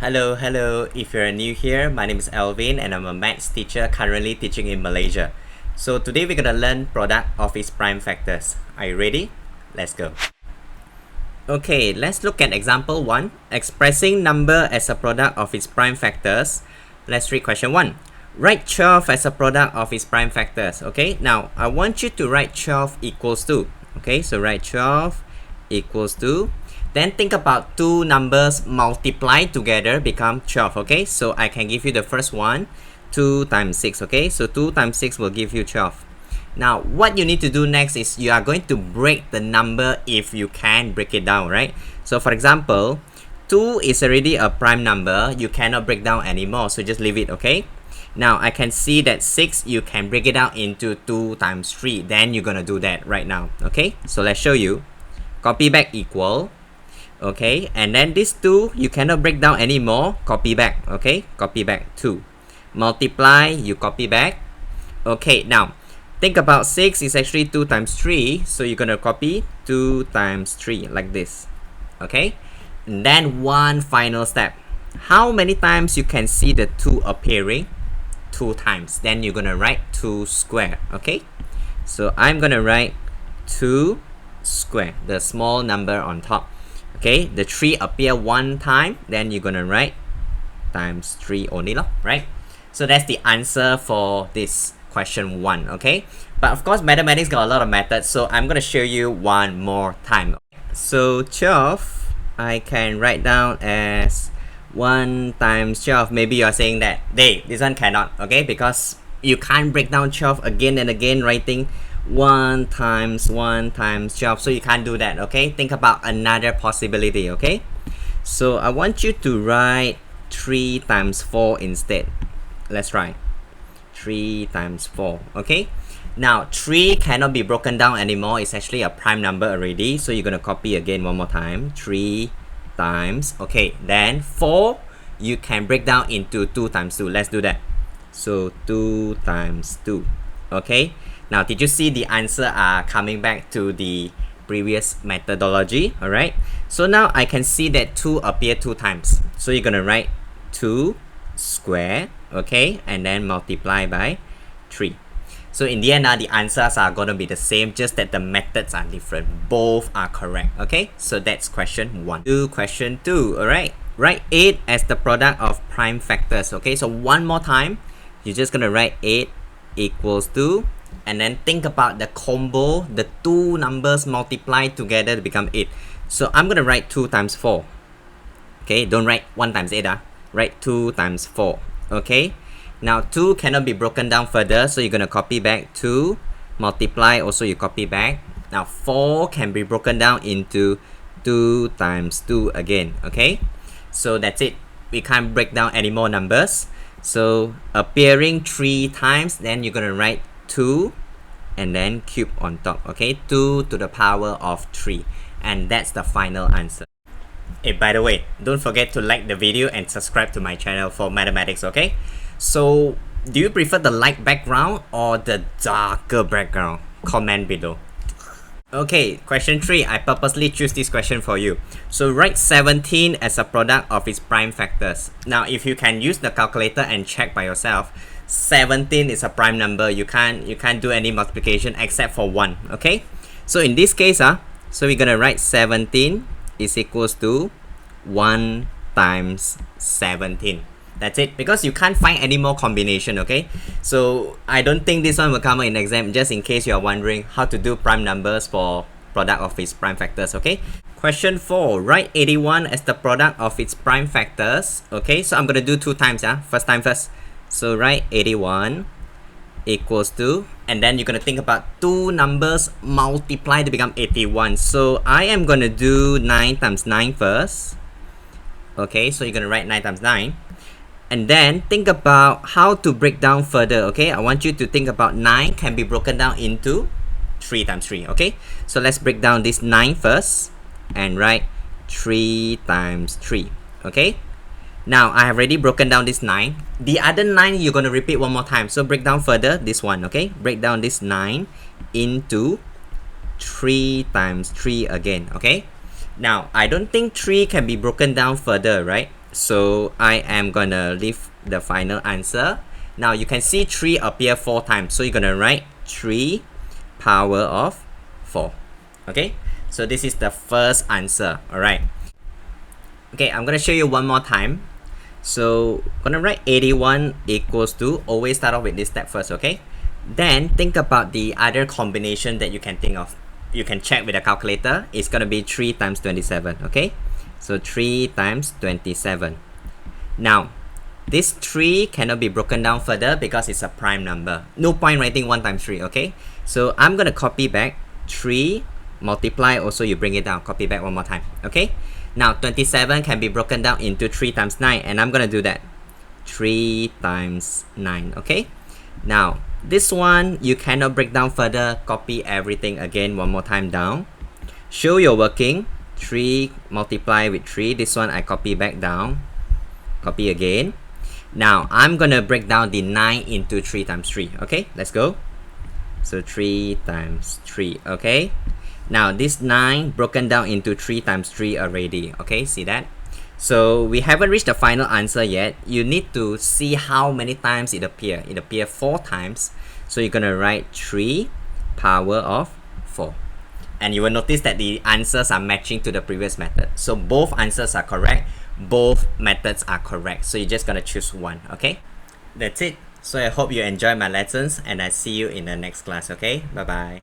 Hello. If you're new here, my name is Alvin and I'm a maths teacher currently teaching in Malaysia. So today we're gonna learn product of its prime factors. Are you ready? Let's go. Okay, let's look at example 1. Expressing number as a product of its prime factors. Let's read question 1. Write 12 as a product of its prime factors. Okay, now I want you to write 12 equals to. Okay, so write 12 equals to. Then think about two numbers multiplied together become 12. Okay, so I can give you the first one, 2 times 6. Okay, so 2 times 6 will give you 12. Now what you need to do next is you are going to break the number if you can break it down, right? So for example, 2 is already a prime number. You cannot break down anymore, so just leave it. Okay, now I can see that 6 you can break it down into 2 times 3. Then you're gonna do that right now. Okay, so let's show you. Copy back equal. Okay, and then this 2 you cannot break down anymore. Copy back. Okay, copy back 2. Multiply, you copy back. Okay, now think about 6 is actually 2 times 3, so you're gonna copy 2 times 3 like this. Okay, and then one final step. How many times you can see the 2 appearing? 2 times. Then you're gonna write 2 square. Okay, so I'm gonna write 2 square, the small number on top. Okay, the 3 appear one time, then you're gonna write times 3 only, right? So that's the answer for this question 1. Okay, but of course mathematics got a lot of methods, so I'm gonna show you one more time. So 12 I can write down as 1 times 12. Maybe you're saying that this one cannot, okay, because you can't break down 12 again and again writing 1 times 12, so you can't do that. Okay, think about another possibility. Okay, so I want you to write 3 times 4 instead. Let's write 3 times 4. Okay, now 3 cannot be broken down anymore. It's actually a prime number already, so you're gonna copy again one more time. 3 times, okay, then 4 you can break down into 2 times 2. Let's do that. So 2 times 2. Okay, now did you see the answer are coming back to the previous methodology? Alright, so now I can see that 2 appear 2 times, so you're gonna write 2 square, okay, and then multiply by 3. So in the end the answers are gonna be the same, just that the methods are different. Both are correct. Okay, so that's question 1. Do question 2. Alright, write 8 as the product of prime factors. Okay, so one more time, you're just gonna write 8 equals to, and then think about the combo, the two numbers multiplied together to become 8. So I'm gonna write 2 times 4. Okay, don't write 1 times 8. Write 2 times 4. Okay, now 2 cannot be broken down further, so you're gonna copy back 2. Multiply, also you copy back. Now 4 can be broken down into 2 times 2 again. Okay, so that's it. We can't break down any more numbers. So appearing 3 times, then you're gonna write 2 and then cube on top. Okay, 2 to the power of 3, and that's the final answer. Hey, by the way, don't forget to like the video and subscribe to my channel for mathematics. Okay, so do you prefer the light background or the darker background? Comment below. Okay, question 3. I purposely choose this question for you. So write 17 as a product of its prime factors. Now if you can use the calculator and check by yourself, 17 is a prime number. You can't do any multiplication except for 1. Okay, so in this case so we're gonna write 17 is equals to 1 times 17. That's it, because you can't find any more combination. Okay, so I don't think this one will come in exam, just in case you are wondering how to do prime numbers for product of its prime factors. Okay, question 4. Write 81 as the product of its prime factors. Okay, so I'm gonna do 2 times. First time first. So write 81 equals to, and then you're gonna think about two numbers multiplied to become 81. So I am gonna do 9 times 9 first. Okay, so you're gonna write 9 times 9. And then think about how to break down further. Okay, I want you to think about 9 can be broken down into 3 times 3. Okay, so let's break down this 9 first and write 3 times 3. Okay, now I have already broken down this 9. The other 9 you're going to repeat one more time. So break down further this one. Okay, break down this 9 into 3 times 3 again. Okay, now I don't think 3 can be broken down further, right? So I am gonna leave the final answer. Now you can see 3 appear 4 times. So you're gonna write 3 power of 4. Okay? So this is the first answer. Alright. Okay, I'm gonna show you one more time. So I'm gonna write 81 equals to, always start off with this step first, okay? Then think about the other combination that you can think of. You can check with a calculator. It's gonna be 3 times 27, okay? So 3 times 27. Now, this 3 cannot be broken down further because it's a prime number. No point writing 1 times 3, okay? So I'm gonna copy back 3, multiply, also you bring it down, copy back one more time, okay? Now 27 can be broken down into 3 times 9, and I'm gonna do that. 3 times 9, okay? Now, this one you cannot break down further, copy everything again one more time down. Show your working, 3 multiply with 3, this one I copy back down, copy again. Now, I'm gonna break down the 9 into 3 times 3, okay? Let's go. So 3 times 3, okay? Now, this 9 broken down into 3 times 3 already, okay? See that? So, we haven't reached the final answer yet. You need to see how many times it appears. It appears 4 times. So, you're gonna write 3 power of 4. And you will notice that the answers are matching to the previous method. So, both answers are correct. Both methods are correct. So, you're just gonna choose one, okay? That's it. So, I hope you enjoy my lessons, and I see you in the next class, okay? Bye-bye.